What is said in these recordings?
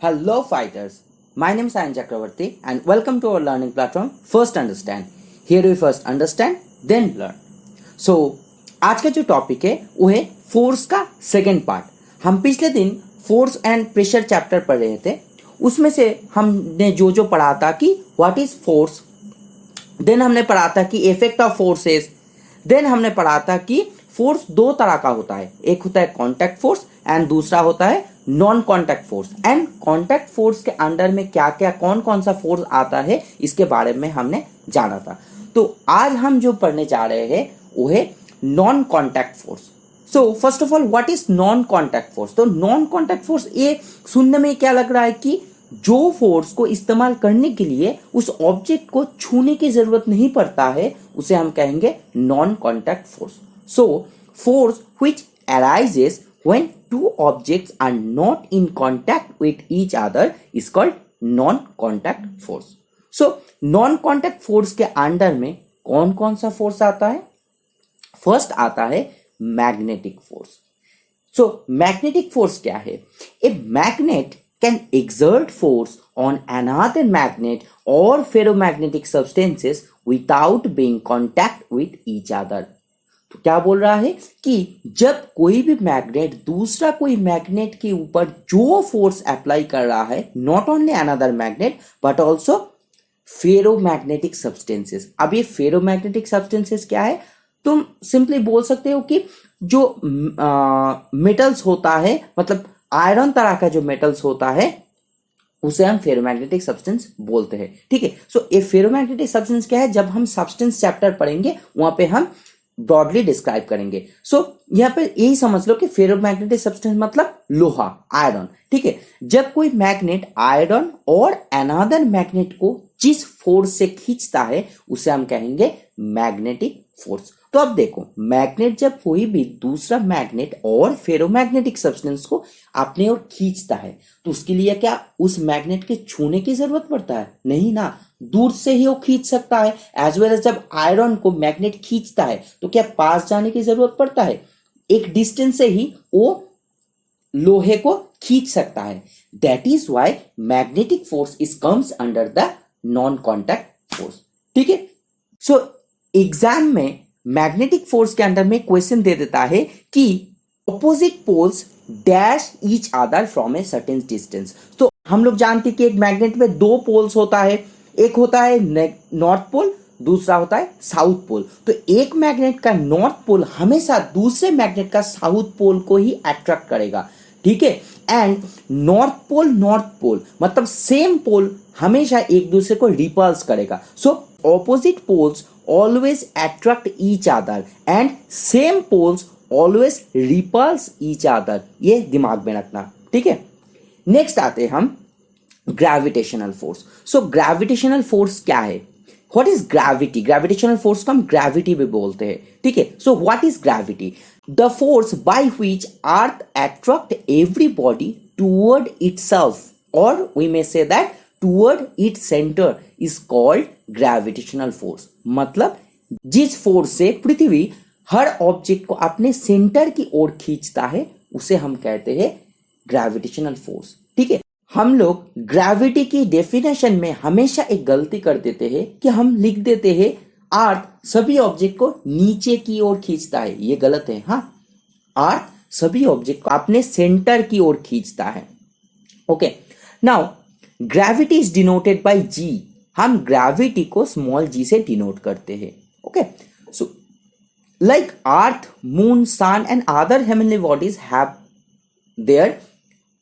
Hello fighters, my name is Sayan Chakravarti and welcome to our learning platform First Understand. Here we first understand then learn. So आज का जो topic है वो है force का second part. हम पिछले दिन फोर्स एंड प्रेशर चैप्टर पढ़ रहे थे, उसमें से हमने जो पढ़ा था कि व्हाट इज फोर्स, देन हमने पढ़ा था कि इफेक्ट ऑफ फोर्सेस, देन हमने पढ़ा था कि फोर्स दो तरह का होता है, एक होता है कॉन्टैक्ट फोर्स एंड दूसरा होता है non contact force. And contact force के अंडर में क्या क्या कौन सा फोर्स आता है इसके बारे में हमने जाना था। तो आज हम जो पढ़ने जा रहे हैं वो है non contact force. So first of all what is non contact force. तो नॉन कॉन्टैक्ट फोर्स ये सुनने में क्या लग रहा है कि जो फोर्स को इस्तेमाल करने के लिए उस ऑब्जेक्ट को छूने की जरूरत नहीं पड़ता है, उसे हम कहेंगे non contact force. So force which arises when two objects are not in contact with each other is called non-contact force. So non-contact force के अंडर में कौन कौन सा फोर्स आता है? फर्स्ट आता है magnetic force. So magnetic force क्या है? A magnet can exert force on another magnet or ferromagnetic substances without being contact with each other. तो क्या बोल रहा है कि जब कोई भी मैग्नेट दूसरा कोई मैग्नेट के ऊपर जो फोर्स अप्लाई कर रहा है, not only another magnet but also ferromagnetic substances. अब ये फेरोमैग्नेटिक सब्सटेंसेस क्या है? तुम सिंपली बोल सकते हो कि जो मेटल्स होता है, मतलब आयरन तरह का जो मेटल्स होता है उसे हम फेरोमैग्नेटिक सब्सटेंस बोलते हैं। ठीक है, सो ये फेरोमैग्नेटिक सब्सटेंस क्या है? जब हम सब्सटेंस चैप्टर पढ़ेंगे वहां पे हम ब्रॉडली डिस्क्राइब करेंगे। सो यहाँ पे यही समझ लो कि फेरोमैग्नेटिक सब्सटेंस मतलब लोहा, आयरन। ठीक है, जब कोई मैग्नेट आयरन और अनदर मैग्नेट को जिस फोर्स से खींचता है उसे हम कहेंगे मैग्नेटिक फोर्स। तो अब देखो, मैग्नेट जब कोई भी दूसरा मैग्नेट और फेरोमैग्नेटिक सब्सटेंस को अपने ओर खींचता है तो उसके लिए क्या उस मैग्नेट के छूने की जरूरत पड़ता है? नहीं ना, दूर से ही वो खींच सकता है। एज वेल एज जब आयरन को मैग्नेट खींचता है तो क्या पास जाने की जरूरत पड़ता है? एक डिस्टेंस से ही वो लोहे को खींच सकता है। That is why magnetic force is comes under the non contact force. ठीक है, सो एग्जाम में मैग्नेटिक फोर्स के अंदर में क्वेश्चन दे देता है कि opposite poles dash each other from a certain distance. तो हम लोग जानते हैं कि एक मैग्नेट में दो पोल्स होता है, एक होता है नॉर्थ पोल, दूसरा होता है साउथ पोल। तो एक मैग्नेट का नॉर्थ पोल हमेशा दूसरे मैग्नेट का साउथ पोल को ही अट्रैक्ट करेगा। ठीक है, एंड नॉर्थ पोल मतलब सेम पोल हमेशा एक दूसरे को रिपल्स करेगा। So opposite poles always attract each other and same poles always repels each other. ये दिमाग में रखना। ठीक है, नेक्स्ट आते हैं हम gravitational force. So gravitational force क्या है? What is gravity? Gravitational force को हम ग्रेविटी भी बोलते हैं। ठीक है, so what is gravity? The force by which earth attract every body toward itself और we may say that toward its centre is called gravitational force. मतलब जिस फोर्स से पृथ्वी हर ऑब्जेक्ट को अपने सेंटर की ओर खींचता है उसे हम कहते हैं ग्रेविटेशनल फोर्स। ठीक है, हम लोग ग्रेविटी की डेफिनेशन में हमेशा एक गलती कर देते हैं कि हम लिख देते हैं अर्थ सभी ऑब्जेक्ट को नीचे की ओर खींचता है। ये गलत है। हाँ, अर्थ सभी ऑब्जेक्ट को अपने सेंटर की ओर खींचता है। Okay, now gravity is denoted by G. हम ग्रेविटी को स्मॉल जी से डिनोट करते हैं। Okay, so like earth, moon, sun and other heavenly bodies have their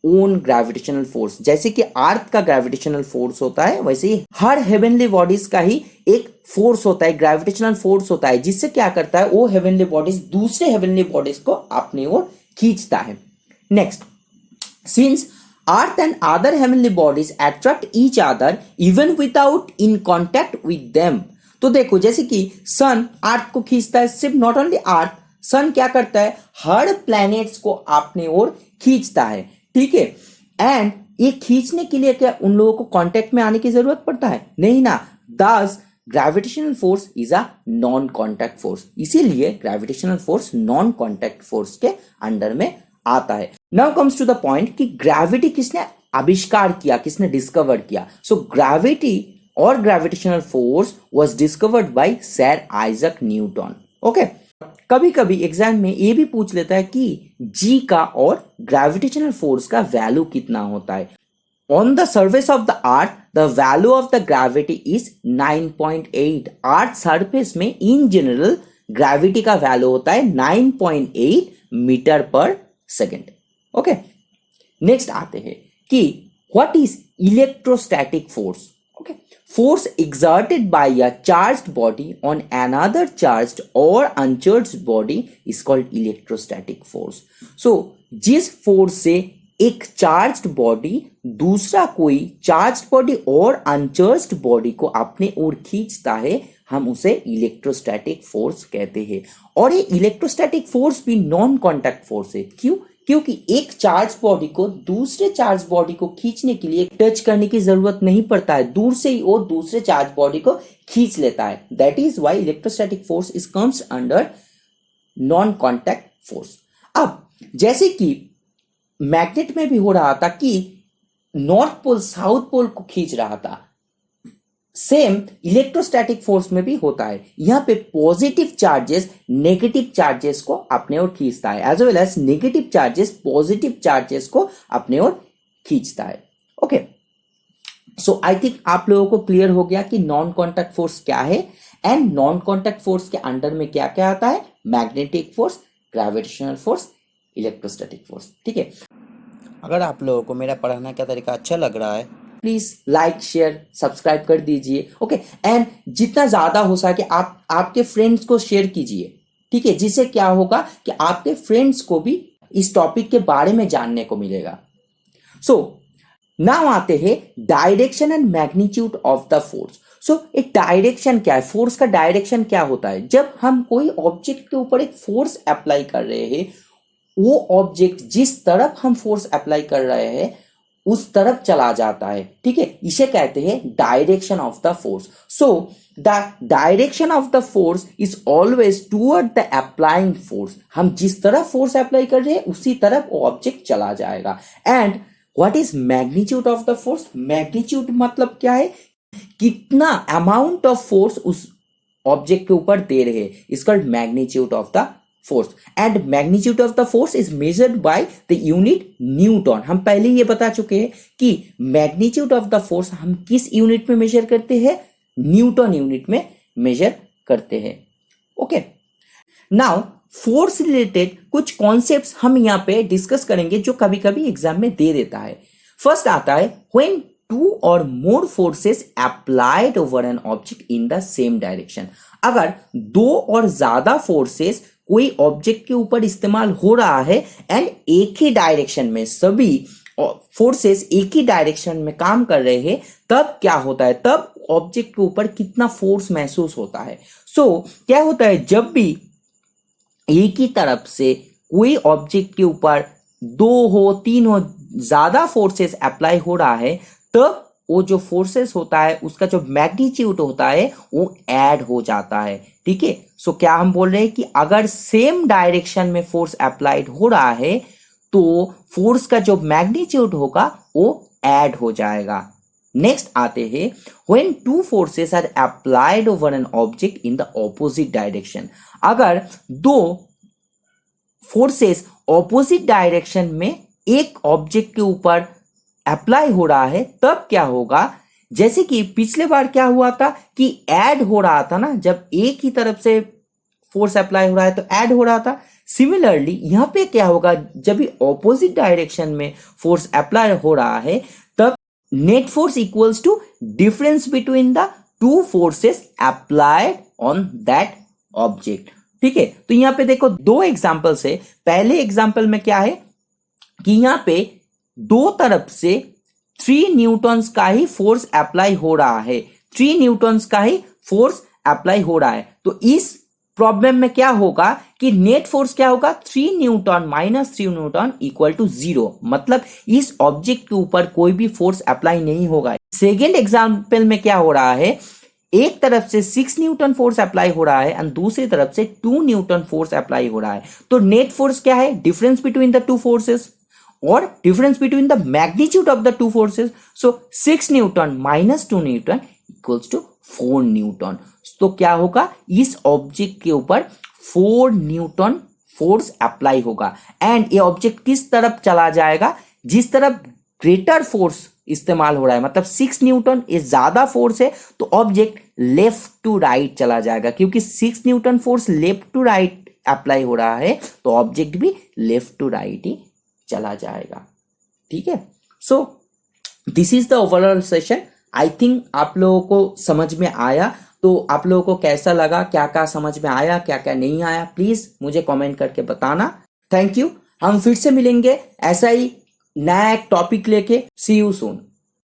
own gravitational force. जैसे कि अर्थ का ग्रेविटेशनल फोर्स होता है, वैसे ही हर हेवनली बॉडीज का ही एक फोर्स होता है, ग्रेविटेशनल फोर्स होता है, जिससे क्या करता है वो हेवनली बॉडीज दूसरे हेवनली बॉडीज को अपनी ओर खींचता है। Next, since earth and other heavenly bodies attract each other even without in contact with them. तो देखो, जैसे कि सन अर्थ को खींचता है, सिर्फ नॉट ओनली अर्थ, सन क्या करता है हर प्लैनेट्स को अपने ओर खींचता है। ठीक है, एंड ये खींचने के लिए क्या उन लोगों को कांटेक्ट में आने की जरूरत पड़ता है? नहीं ना। Thus gravitational force is a non contact force, इसीलिए gravitational force non contact force के अंडर में आता है। Now comes to the point कि ग्रेविटी किसने आविष्कार किया, किसने डिस्कवर किया? सो ग्रेविटी और gravitational force was discovered by sir Isaac Newton. Okay, कभी कभी एग्जाम में ये भी पूछ लेता है कि जी का और ग्रेविटेशनल फोर्स का वैल्यू कितना होता है। On the surface of the earth the value of the gravity is 9.8। Earth surface में इन जनरल ग्रेविटी का वैल्यू होता है 9.8 मीटर पर सेकेंड। ओके, नेक्स्ट आते हैं कि what is electrostatic force. Okay, force exerted by a charged body on another charged or uncharged body is called electrostatic force. So जिस force से एक चार्ज्ड बॉडी दूसरा कोई चार्ज्ड बॉडी और अनचार्ज्ड बॉडी को अपने ओर खींचता है, हम उसे इलेक्ट्रोस्टैटिक फोर्स कहते हैं। और ये इलेक्ट्रोस्टैटिक फोर्स भी नॉन कॉन्टैक्ट फोर्स है। क्यों? क्योंकि एक चार्ज बॉडी को दूसरे चार्ज बॉडी को खींचने के लिए टच करने की जरूरत नहीं पड़ता है, दूर से ही वो दूसरे चार्ज बॉडी को खींच लेता है। That is why electrostatic force is comes under non contact force. अब जैसे कि मैग्नेट में भी हो रहा था कि नॉर्थ पोल साउथ पोल को खींच रहा था, सेम इलेक्ट्रोस्टैटिक फोर्स में भी होता है। यहां पे पॉजिटिव चार्जेस नेगेटिव चार्जेस को अपने ओर खींचता है, as well as negative charges positive charges को अपने ओर खींचता है। ओके, सो आई थिंक आप लोगों को क्लियर हो गया कि नॉन कॉन्टैक्ट फोर्स क्या है एंड नॉन कॉन्टैक्ट फोर्स के अंडर में क्या क्या आता है। Magnetic force, gravitational force, electrostatic force. ठीक है, अगर आप लोगों को मेरा पढ़ाने का तरीका अच्छा लग रहा है, प्लीज लाइक शेयर सब्सक्राइब कर दीजिए। ओके, एंड जितना ज्यादा हो सके आप आपके फ्रेंड्स को शेयर कीजिए। ठीक है, जिससे क्या होगा कि आपके फ्रेंड्स को भी इस टॉपिक के बारे में जानने को मिलेगा। सो नाउ आते हैं direction and magnitude of the force. So एक डायरेक्शन क्या है, फोर्स का डायरेक्शन क्या होता है। जब हम कोई ऑब्जेक्ट के ऊपर एक फोर्स अप्लाई कर रहे हैं, वो ऑब्जेक्ट जिस तरफ हम फोर्स अप्लाई कर रहे हैं उस तरफ चला जाता है। ठीक है, इसे कहते हैं direction of the force. So the direction of the force is always toward the applying force. हम जिस तरफ फोर्स अप्लाई कर रहे हैं उसी तरफ वो ऑब्जेक्ट चला जाएगा। And what is magnitude of the force. Magnitude मतलब क्या है, कितना अमाउंट ऑफ फोर्स उस ऑब्जेक्ट के ऊपर दे रहे हैं, is called magnitude of the force. And magnitude of the force is measured by the unit Newton. हम पहले ये बता चुके हैं कि मैग्नीट्यूड ऑफ द फोर्स हम किस यूनिट में मेजर करते हैं, न्यूटन यूनिट में मेजर करते हैं। ओके, नाउ फोर्स रिलेटेड कुछ कॉन्सेप्ट्स हम यहाँ पे डिस्कस करेंगे जो कभी कभी एग्जाम में दे देता है। फर्स्ट आता है व्हेन टू और more forces applied over an object in the same direction. अगर दो और ज्यादा फोर्सेस कोई ऑब्जेक्ट के ऊपर इस्तेमाल हो रहा है एंड एक ही डायरेक्शन में, सभी फोर्सेस एक ही डायरेक्शन में काम कर रहे हैं, तब क्या होता है, तब ऑब्जेक्ट के ऊपर कितना फोर्स महसूस होता है। सो क्या होता है, जब भी एक ही तरफ से कोई ऑब्जेक्ट के ऊपर दो हो तीन हो ज्यादा फोर्सेस अप्लाई हो रहा है, तब वो जो फोर्सेस होता है उसका जो मैग्नीट्यूड होता है वो ऐड हो जाता है। ठीक है, सो क्या हम बोल रहे हैं कि अगर सेम डायरेक्शन में फोर्स अप्लाइड हो रहा है तो फोर्स का जो मैग्नीट्यूड होगा वो ऐड हो जाएगा। नेक्स्ट आते हैं when two forces are applied over an object in the opposite direction. अगर दो फोर्सेस ऑपोजिट डायरेक्शन में एक ऑब्जेक्ट के ऊपर अप्लाई हो रहा है, तब क्या होगा, जैसे कि पिछले बार क्या हुआ था कि ऐड हो रहा था ना, जब एक ही तरफ से फोर्स अप्लाई हो रहा है तो ऐड हो रहा था। सिमिलरली यहां पे क्या होगा, जब भी ऑपोजिट डायरेक्शन में फोर्स अप्लाई हो रहा है तब net force equals to difference between the two forces applied on that object. ठीक है, तो यहां पे देखो दो एग्जांपल्स है। पहले एग्जांपल में क्या है कि यहां पे दो तरफ से 3 न्यूटन्स का ही फोर्स अप्लाई हो रहा है, 3 न्यूटन्स का ही फोर्स अप्लाई हो रहा है। तो इस प्रॉब्लम में क्या होगा कि नेट फोर्स क्या होगा, 3 newton minus 3 newton equal to 0। मतलब इस ऑब्जेक्ट के ऊपर कोई भी फोर्स अप्लाई नहीं होगा। सेकेंड एग्जाम्पल में क्या हो रहा है, एक तरफ से 6 न्यूटन फोर्स अप्लाई हो रहा है और दूसरी तरफ से 2 न्यूटन फोर्स अप्लाई हो रहा है। तो नेट फोर्स क्या है, difference between the two forces. और difference between the magnitude of the two forces. So 6 newton minus 2 newton equals to 4 newton. तो क्या होगा, इस ऑब्जेक्ट के ऊपर 4 न्यूटन फोर्स अप्लाई होगा. एंड ये ऑब्जेक्ट किस तरफ चला जाएगा, जिस तरफ ग्रेटर फोर्स इस्तेमाल हो रहा है, मतलब 6 न्यूटन ये ज्यादा फोर्स है, तो ऑब्जेक्ट लेफ्ट टू राइट चला जाएगा. क्योंकि 6 newton force left to right apply हो रहा है, तो ऑब्जेक्ट भी लेफ्ट टू राइट ही चला जाएगा. ठीक है. So this is the overall session. I think आप लोगों को समझ में आया. तो आप लोगों को कैसा लगा, क्या क्या समझ में आया, क्या क्या नहीं आया, प्लीज मुझे कमेंट करके बताना. Thank you. हम फिर से मिलेंगे ऐसा ही नया एक टॉपिक लेके. सी यू सून.